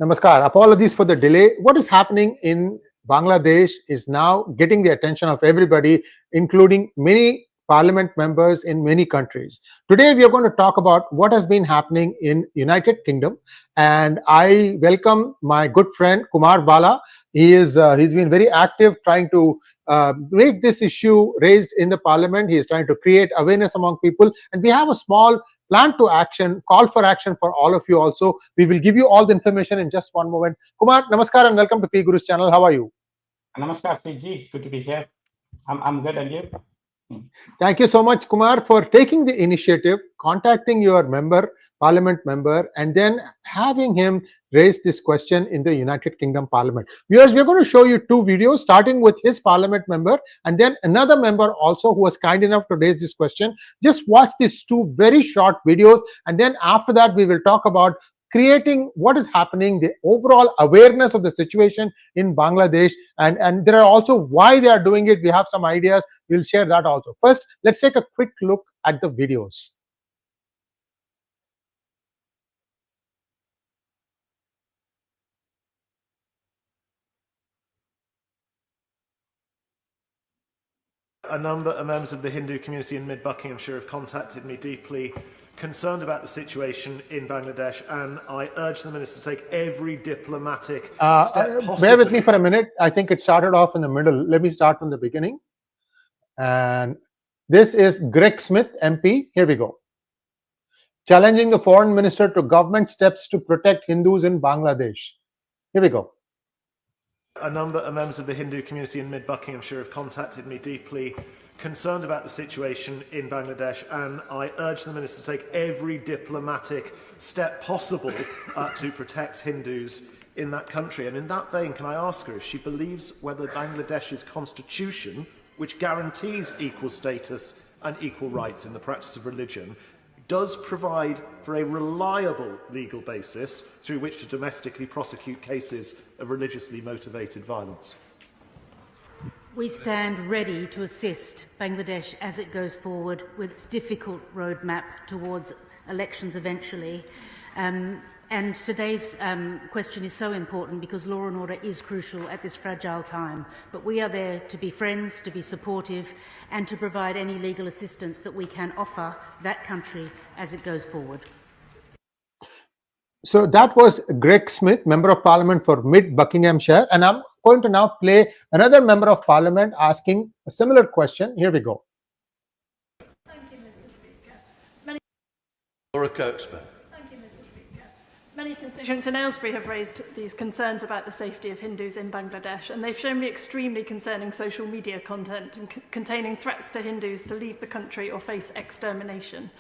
Namaskar. Apologies for the delay. What is happening in Bangladesh is now getting the attention of everybody, including many parliament members in many countries. Today, we are going to talk about what has been happening in United Kingdom, and I welcome my good friend Kumar Bala. He's been very active trying to make this issue raised in the parliament. He is trying to create awareness among people, and we have a small plan to action, call for action for all of you also. We will give you all the information in just one moment. Kumar, namaskar and welcome to P Guru's channel. How are you? Namaskar, Fiji. Good to be here. I'm good, and you? Thank you so much, Kumar, for taking the initiative, contacting your parliament member, and then having him raise this question in the United Kingdom Parliament. Viewers, we're going to show you two videos, starting with his parliament member, and then another member also who was kind enough to raise this question. Just watch these two very short videos, and then after that, we will talk about creating what is happening, the overall awareness of the situation in Bangladesh, and there are also why they are doing it. We have some ideas. We'll share that also. First, let's take a quick look at the videos. A number of members of the Hindu community in mid-Buckinghamshire have contacted me deeply concerned about the situation in Bangladesh, and I urge the Minister to take every diplomatic step possible. Bear with me for a minute. I think it started off in the middle. Let me start from the beginning. And this is Greg Smith, MP. Here we go. Challenging the foreign minister to government steps to protect Hindus in Bangladesh. Here we go. A number of members of the Hindu community in mid-Buckinghamshire have contacted me deeply concerned about the situation in Bangladesh, and I urge the Minister to take every diplomatic step possible to protect Hindus in that country. And in that vein, can I ask her if she believes whether Bangladesh's constitution, which guarantees equal status and equal rights in the practice of religion, does provide for a reliable legal basis through which to domestically prosecute cases of religiously motivated violence? We stand ready to assist Bangladesh as it goes forward with its difficult roadmap towards elections eventually. And today's question is so important because law and order is crucial at this fragile time. But we are there to be friends, to be supportive, and to provide any legal assistance that we can offer that country as it goes forward. So that was Greg Smith, Member of Parliament for Mid Buckinghamshire, and I'm going to now play another Member of Parliament asking a similar question. Here we go. Thank you, Mr. Speaker. Laura Kirksmith. Thank you, Mr. Speaker. Many constituents in Aylesbury have raised these concerns about the safety of Hindus in Bangladesh, and they've shown me extremely concerning social media content containing threats to Hindus to leave the country or face extermination.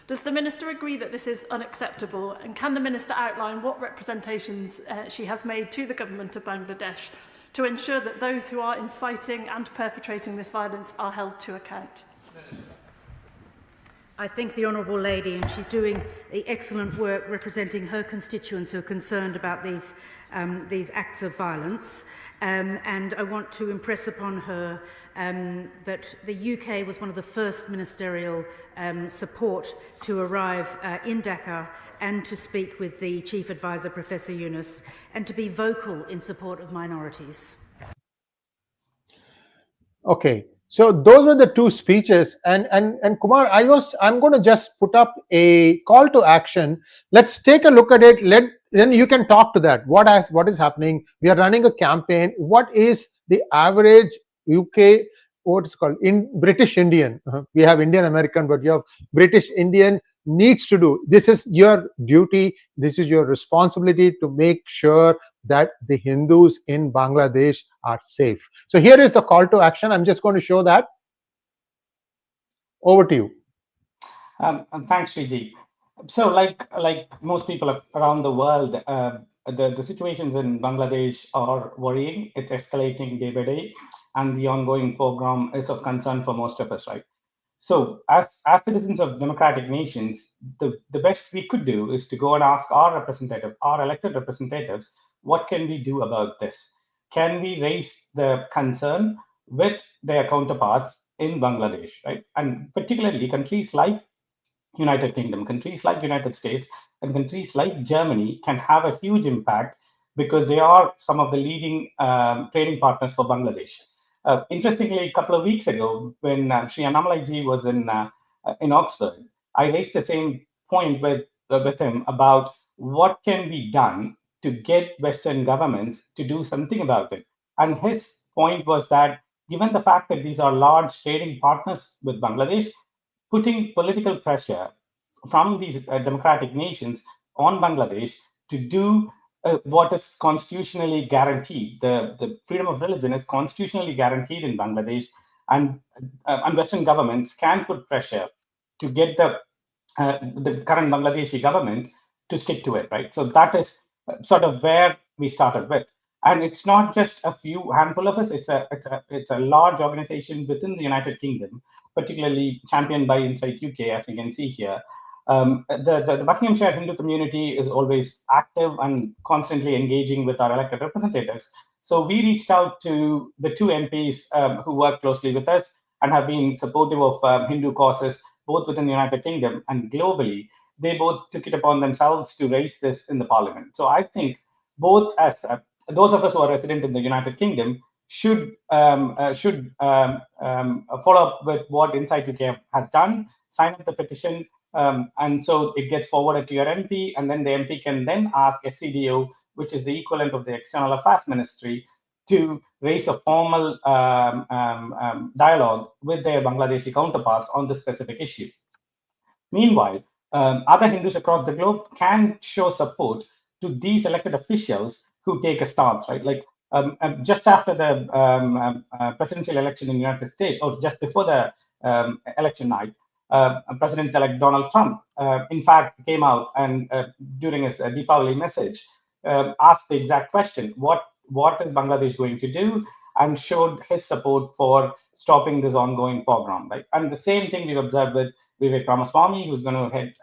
Does the Minister agree that this is unacceptable, and can the Minister outline what representations she has made to the government of Bangladesh to ensure that those who are inciting and perpetrating this violence are held to account? I thank the Honourable Lady, and she's doing the excellent work representing her constituents who are concerned about these acts of violence. And I want to impress upon her that the UK was one of the first ministerial support to arrive in Dhaka and to speak with the Chief Advisor, Professor Yunus, and to be vocal in support of minorities. Okay. So those were the two speeches, and Kumar, I'm going to just put up a call to action. Let's take a look at it. Then you can talk to that. What is happening? We are running a campaign. What is the average UK, what is called in British Indian? We have Indian American, but you have British Indian needs to do. This is your duty. This is your responsibility to make sure that the Hindus in Bangladesh are safe. So here is the call to action. I'm just going to show that. Over to you. Thanks, Fiji. So, like most people around the world, the situations in Bangladesh are worrying. It's escalating day by day, and the ongoing pogrom is of concern for most of us, right? So, as citizens of democratic nations, the best we could do is to go and ask our elected representatives, what can we do about this? Can we raise the concern with their counterparts in Bangladesh, right? And particularly countries like United Kingdom, countries like United States and countries like Germany can have a huge impact because they are some of the leading trading partners for Bangladesh. Interestingly, a couple of weeks ago, when Sri Annamalai ji was in Oxford, I raised the same point with him about what can be done to get Western governments to do something about it. And his point was that given the fact that these are large trading partners with Bangladesh, putting political pressure from these democratic nations on Bangladesh to do what is constitutionally guaranteed. The freedom of religion is constitutionally guaranteed in Bangladesh, and Western governments can put pressure to get the current Bangladeshi government to stick to it, right? So that is sort of where we started with. And it's not just a few handful of us. It's a large organization within the United Kingdom, particularly championed by Inside UK, as you can see here. The Buckinghamshire Hindu community is always active and constantly engaging with our elected representatives. So we reached out to the two MPs who work closely with us and have been supportive of Hindu causes, both within the United Kingdom and globally. They both took it upon themselves to raise this in the Parliament. So I think both as those of us who are resident in the United Kingdom should follow up with what Inside UK has done, sign up the petition, and so it gets forwarded to your MP, and then the MP can then ask FCDO, which is the equivalent of the External Affairs Ministry, to raise a formal dialogue with their Bangladeshi counterparts on this specific issue. Meanwhile, other Hindus across the globe can show support to these elected officials who take a stance, right? Like just after the presidential election in the United States, or just before the election night, President-elect Donald Trump, in fact, came out and during his Deepavali message, asked the exact question: what is Bangladesh going to do? And showed his support for stopping this ongoing pogrom, right? And the same thing we've observed with Vivek Ramaswamy, who's going to head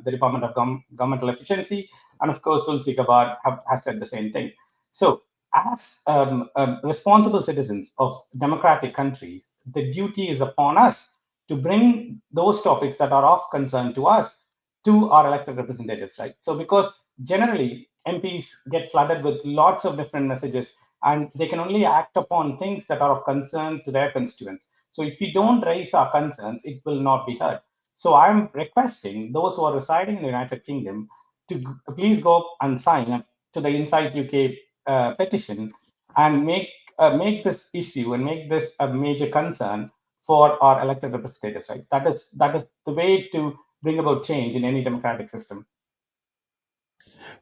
the Department of Governmental Efficiency, and of course Tulsi Gabbard has said the same thing. So, as responsible citizens of democratic countries, the duty is upon us to bring those topics that are of concern to us to our elected representatives, right? So, because generally MPs get flooded with lots of different messages, and they can only act upon things that are of concern to their constituents. So, if we don't raise our concerns, it will not be heard. So, I'm requesting those who are residing in the United Kingdom to please go and sign to the Inside UK petition and make this issue and make this a major concern for our elected representatives. Right? That is the way to bring about change in any democratic system.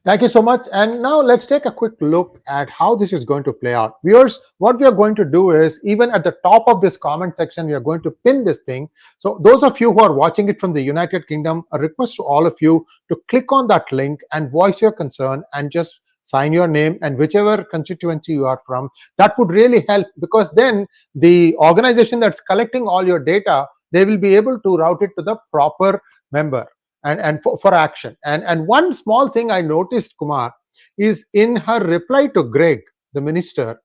Thank you so much. And now let's take a quick look at how this is going to play out. Viewers, what we are going to do is, even at the top of this comment section, we are going to pin this thing. So those of you who are watching it from the United Kingdom, a request to all of you to click on that link and voice your concern and just sign your name and whichever constituency you are from. That would really help, because then the organization that's collecting all your data, they will be able to route it to the proper member and for action. And one small thing I noticed, Kumar, is in her reply to Greg, the minister,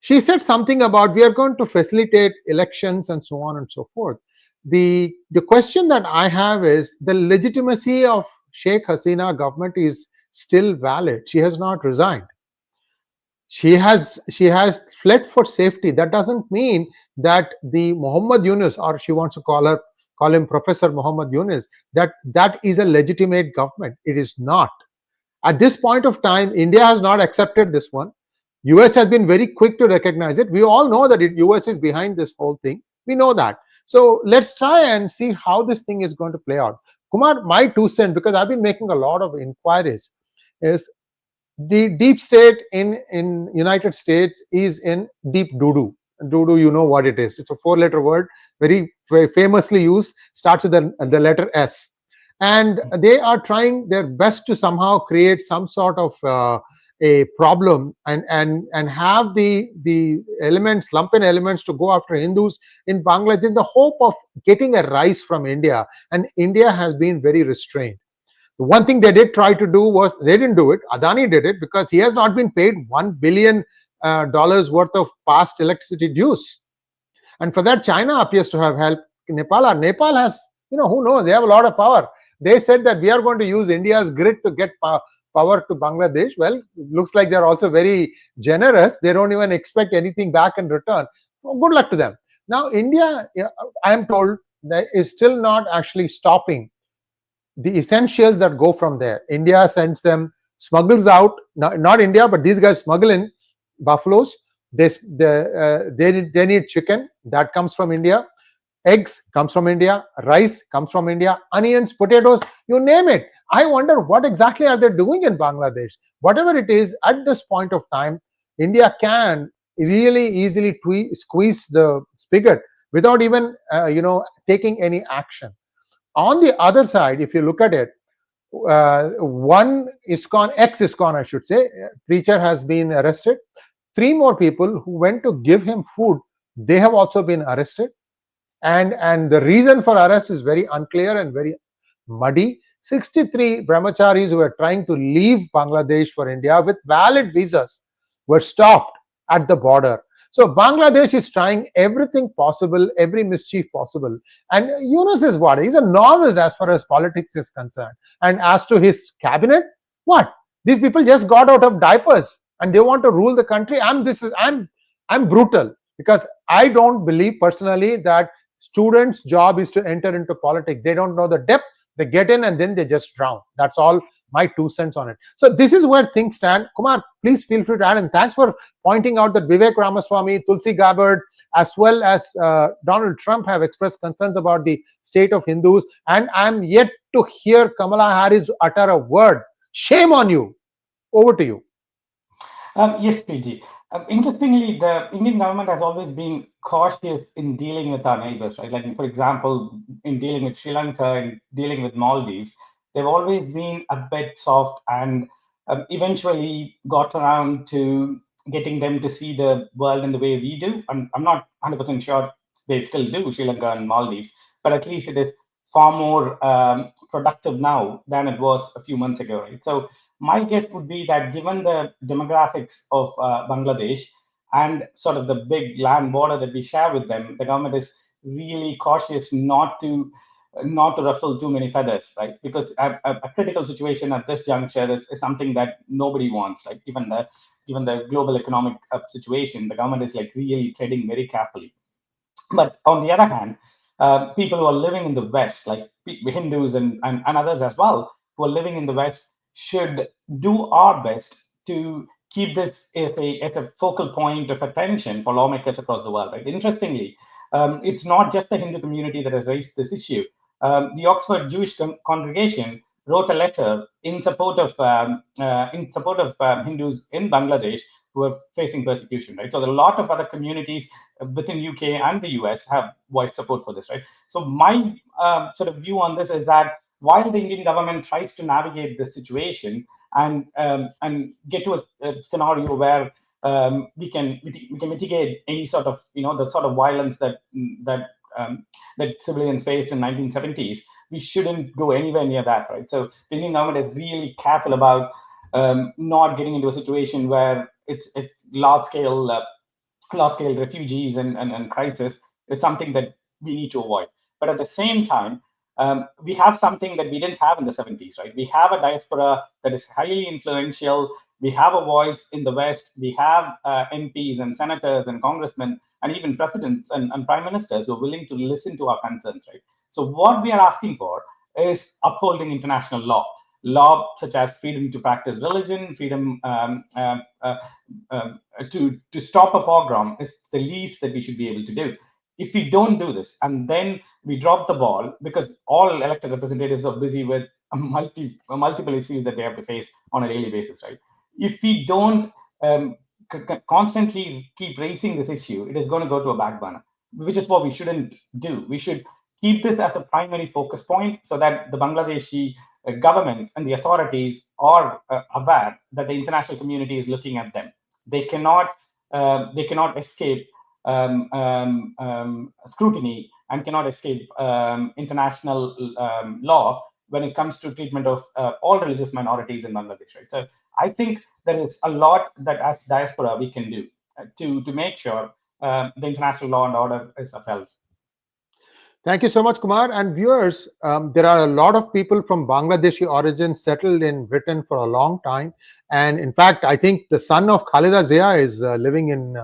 she said something about we are going to facilitate elections and so on and so forth. The question that I have is, the legitimacy of Sheikh Hasina government is still valid. She has not resigned. She has fled for safety. That doesn't mean that the Muhammad Yunus, or she wants to call him Professor Muhammad Yunus, that is a legitimate government. It is not. At this point of time, India has not accepted this one. US has been very quick to recognize it. We all know that US is behind this whole thing. We know that. So let's try and see how this thing is going to play out. Kumar, my 2 cents, because I've been making a lot of inquiries, is the deep state in United States is in deep doo-doo. Doo-doo, you know what it is. It's a 4-letter word, very famously used, starts with the letter S. And they are trying their best to somehow create some sort of a problem and have the elements, lumpen elements, to go after Hindus in Bangladesh in the hope of getting a rise from India. And India has been very restrained. The one thing they did try to do was, they didn't do it. Adani did it, because he has not been paid $1 billion worth of past electricity dues. And for that, China appears to have helped Nepal. Nepal has who knows? They have a lot of power. They said that we are going to use India's grid to get power to Bangladesh. Well, looks like they're also very generous. They don't even expect anything back in return. Well, good luck to them. Now, India, I am told, that is still not actually stopping the essentials that go from there. India sends them, smuggles out, not India, but these guys smuggle in buffaloes. They need chicken, that comes from India. Eggs comes from India, rice comes from India, onions, potatoes, you name it. I wonder what exactly are they doing in Bangladesh. Whatever it is, at this point of time, India can really easily squeeze the spigot without even taking any action. On the other side, if you look at it, one ISKCON, ex-ISKCON, I should say, preacher has been arrested. 3 more people who went to give him food, they have also been arrested. And the reason for arrest is very unclear and very muddy. 63 brahmacharis who were trying to leave Bangladesh for India with valid visas were stopped at the border. So Bangladesh is trying everything possible, every mischief possible. And Yunus is what? He's a novice as far as politics is concerned. And as to his cabinet, what? These people just got out of diapers and they want to rule the country. I'm brutal, because I don't believe personally that students' job is to enter into politics. They don't know the depth. They get in and then they just drown. That's all my 2 cents on it. So this is where things stand. Kumar, please feel free to add, and thanks for pointing out that Vivek Ramaswamy, Tulsi Gabbard, as well as Donald Trump have expressed concerns about the state of Hindus, and I'm yet to hear Kamala Harris utter a word. Shame on you. Over to you. Yes, PG. Interestingly, the Indian government has always been cautious in dealing with our neighbors, right? Like, for example, in dealing with Sri Lanka and dealing with Maldives, they've always been a bit soft, and eventually got around to getting them to see the world in the way we do. And I'm not 100% sure they still do, Sri Lanka and Maldives, but at least it is far more productive now than it was a few months ago, right? So my guess would be that given the demographics of Bangladesh and sort of the big land border that we share with them, the government is really cautious not to ruffle too many feathers, right? Because a critical situation at this juncture is something that nobody wants, right? Given the global economic situation, the government is like really treading very carefully. But on the other hand, people who are living in the West, like Hindus and others as well, who are living in the West, should do our best to keep this as a focal point of attention for lawmakers across the world. Right? Interestingly, it's not just the Hindu community that has raised this issue. The Oxford Jewish Congregation wrote a letter in support of Hindus in Bangladesh who are facing persecution. Right. So a lot of other communities within UK and the US have voiced support for this. Right. So my sort of view on this is that while the Indian government tries to navigate this situation and get to a scenario where we can mitigate any sort of the sort of violence that civilians faced in 1970s, we shouldn't go anywhere near that, right? So the Indian government is really careful about not getting into a situation where it's large scale refugees and crisis is something that we need to avoid. But at the same time, we have something that we didn't have in the 70s, right? We have a diaspora that is highly influential. We have a voice in the West. We have MPs and senators and congressmen and even presidents and prime ministers who are willing to listen to our concerns, right? So what we are asking for is upholding international law such as freedom to practice religion, freedom to stop a pogrom is the least that we should be able to do. If we don't do this and then we drop the ball because all elected representatives are busy with multiple issues that they have to face on a daily basis, right? If we don't constantly keep raising this issue, it is going to go to a back burner, which is what we shouldn't do. We should keep this as a primary focus point so that the Bangladeshi government and the authorities are aware that the international community is looking at them. They cannot escape scrutiny and cannot escape international law when it comes to treatment of all religious minorities in Bangladesh. Right? So I think there is a lot that as diaspora we can do to make sure the international law and order is upheld. Thank you so much, Kumar. And viewers, there are a lot of people from Bangladeshi origin settled in Britain for a long time. And in fact, I think the son of Khalida Zia is living in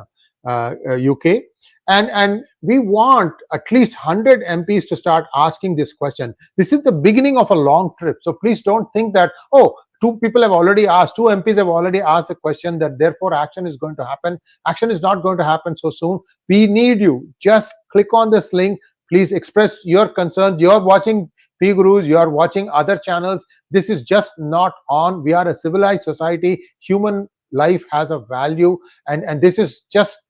UK. And we want at least 100 MPs to start asking this question. This is the beginning of a long trip. So please don't think that, oh, two people have already asked, two MPs have already asked a question, that therefore action is going to happen. Action is not going to happen so soon. We need you. Just click on this link. Please express your concerns. You're watching P Gurus, you're watching other channels. This is just not on. We are a civilized society. Human life has a value, and this is just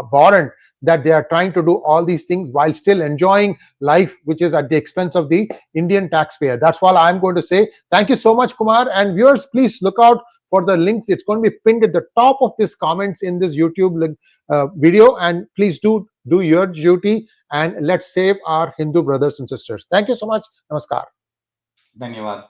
abhorrent that they are trying to do all these things while still enjoying life, which is at the expense of the Indian taxpayer. That's all I'm going to say. Thank you so much, Kumar. And viewers, please look out for the links. It's going to be pinned at the top of this comments in this YouTube link, video. And please do your duty, and let's save our Hindu brothers and sisters. Thank you so much. Namaskar. Dhanyavad.